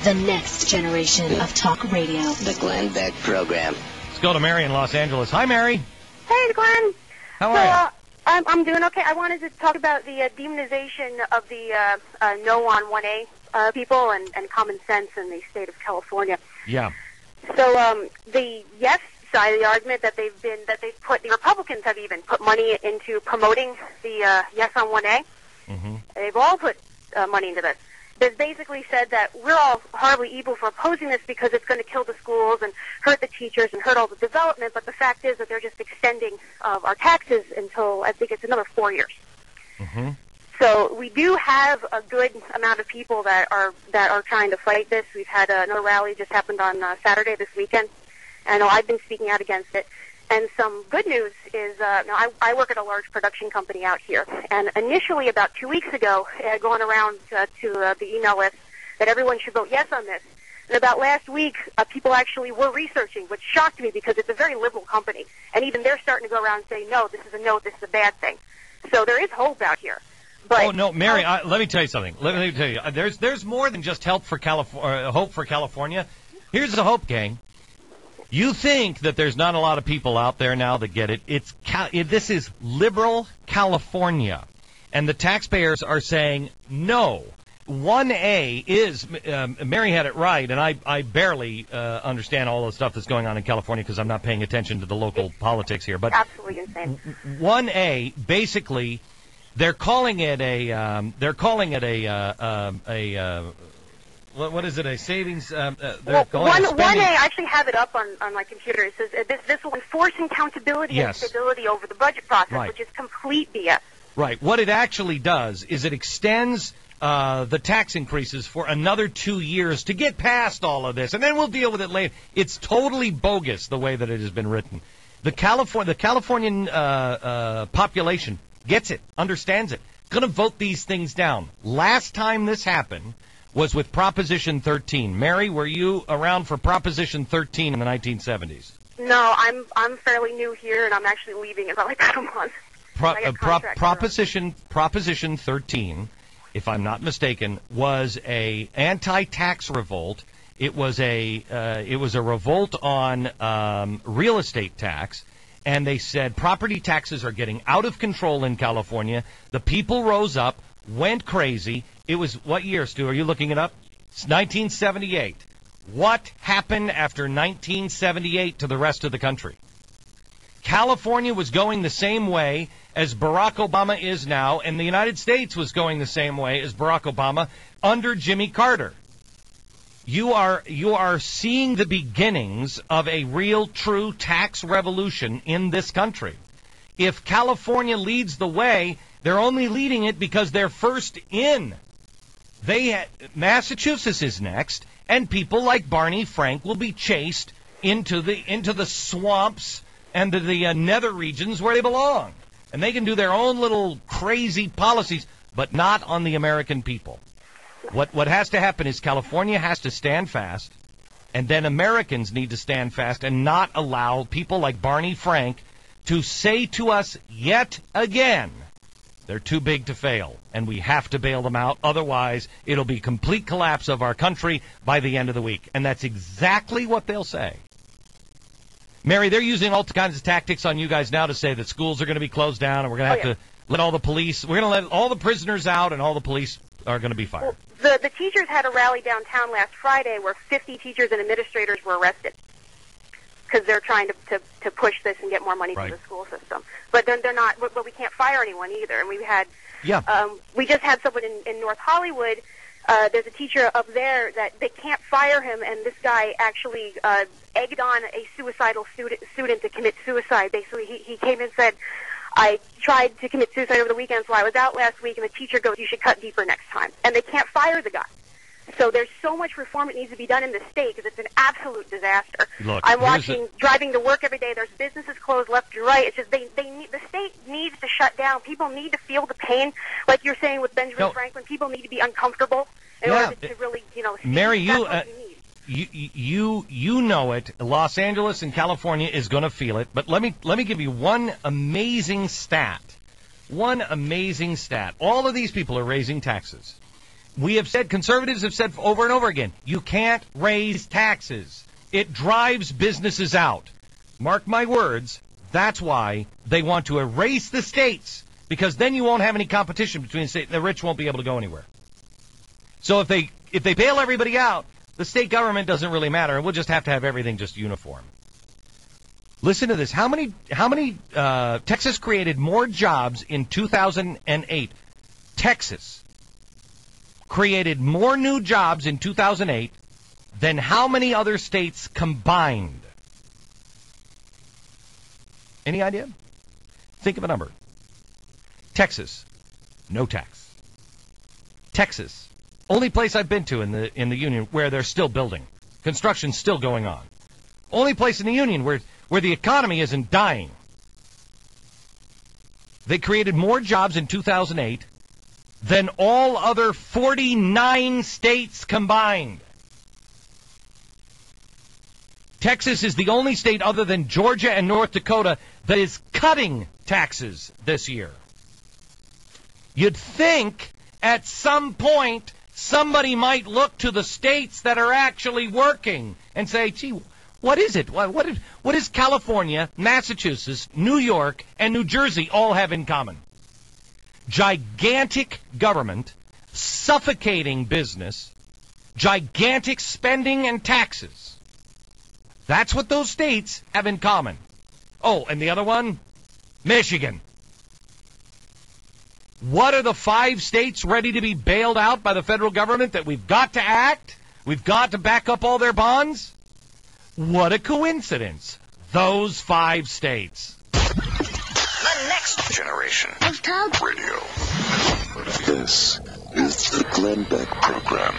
The next generation of talk radio. The Glenn Beck Program. Let's go to Mary in Los Angeles. Hi, Mary. Hey, Glenn. How are you? I'm doing okay. I wanted to talk about the demonization of the no on 1A people and common sense in the state of California. Yeah. So the yes side of the argument that the Republicans have even put money into promoting the yes on 1A. Mm-hmm. They've all put money into this. They've basically said that we're all horribly evil for opposing this because it's going to kill the schools and hurt the teachers and hurt all the development, but the fact is that they're just extending our taxes until, I think it's another 4 years. Mm-hmm. So we do have a good amount of people that are trying to fight this. We've had another rally just happened on Saturday this weekend, and I've been speaking out against it. And some good news is, now I work at a large production company out here, and initially about 2 weeks ago, it had gone around to the email list that everyone should vote yes on this. And about last week, people actually were researching, which shocked me because it's a very liberal company, and even they're starting to go around and say, no, this is a no, this is a bad thing. So there is hope out here. But, oh, no, Mary, let me tell you something. Let me tell you, there's more than just hope for California. Here's the hope, gang. You think that there's not a lot of people out there now that get it. This is liberal California, and the taxpayers are saying no. 1A is, Mary had it right, and I barely understand all the stuff that's going on in California because I'm not paying attention to the local politics here. But absolutely insane. 1A, basically, they're calling it what is it? A savings? Well, 1A, I actually have it up on my computer. It says this will enforce accountability and stability over the budget process, which is complete BS. Right. What it actually does is it extends the tax increases for another 2 years to get past all of this, and then we'll deal with it later. It's totally bogus the way that it has been written. The Californian population gets it, understands it. Going to vote these things down. Last time this happened was with Proposition 13. Mary, were you around for Proposition 13 in the 1970s? No, I'm fairly new here, and I'm actually leaving in about like a month. Proposition 13, if I'm not mistaken, was a anti-tax revolt. It was a revolt on real estate tax, and they said property taxes are getting out of control in California. The people rose up, went crazy. It was, what year, Stu? Are you looking it up? It's 1978. What happened after 1978 to the rest of the country? California was going the same way as Barack Obama is now, and the United States was going the same way as Barack Obama under Jimmy Carter. You are seeing the beginnings of a real, true tax revolution in this country. If California leads the way, they're only leading it because they're first in. Massachusetts is next, and people like Barney Frank will be chased into the swamps and to the nether regions where they belong. And they can do their own little crazy policies, but not on the American people. What has to happen is California has to stand fast, and then Americans need to stand fast and not allow people like Barney Frank to say to us yet again, they're too big to fail, and we have to bail them out. Otherwise, it'll be complete collapse of our country by the end of the week. And that's exactly what they'll say. Mary, they're using all kinds of tactics on you guys now to say that schools are going to be closed down, and we're going to have to let all the police, we're going to let all the prisoners out, and all the police are going to be fired. Well, the teachers had a rally downtown last Friday where 50 teachers and administrators were arrested because they're trying to push this and get more money from the school system. But then they're not. But we can't fire anyone either. And we just had someone in North Hollywood. There's a teacher up there that they can't fire him, and this guy actually egged on a suicidal student to commit suicide. Basically, he came and said, I tried to commit suicide over the weekend, so I was out last week, and the teacher goes, you should cut deeper next time. And they can't fire the guy. So there's so much reform that needs to be done in the state because it's an absolute disaster. Look, I'm driving to work every day. There's businesses closed left and right. It's just the state needs to shut down. People need to feel the pain, like you're saying with Benjamin Franklin. People need to be uncomfortable in order to really, Mary, you know it. Los Angeles and California is going to feel it. But let me give you one amazing stat. All of these people are raising taxes. We have said, conservatives have said over and over again, you can't raise taxes. It drives businesses out. Mark my words, that's why they want to erase the states, because then you won't have any competition between the states. The rich won't be able to go anywhere. So if they bail everybody out, the state government doesn't really matter, and we'll just have to have everything just uniform. Listen to this. How many Texas created more jobs in 2008? Texas created more new jobs in 2008 than how many other states combined? Any idea? Think of a number. Texas, no tax. Texas, only place I've been to in the union where they're still building. Construction's still going on. Only place in the union where the economy isn't dying. They created more jobs in 2008 than all other 49 states combined. Texas is the only state other than Georgia and North Dakota that is cutting taxes this year. You'd think at some point somebody might look to the states that are actually working and say, gee, what is it? What does California, Massachusetts, New York, and New Jersey all have in common? Gigantic government, suffocating business, gigantic spending and taxes. That's what those states have in common. Oh, and the other one? Michigan. What are the 5 states ready to be bailed out by the federal government that we've got to act? We've got to back up all their bonds? What a coincidence. Those 5 states. The next generation of talk radio. This is the Glenn Beck Program.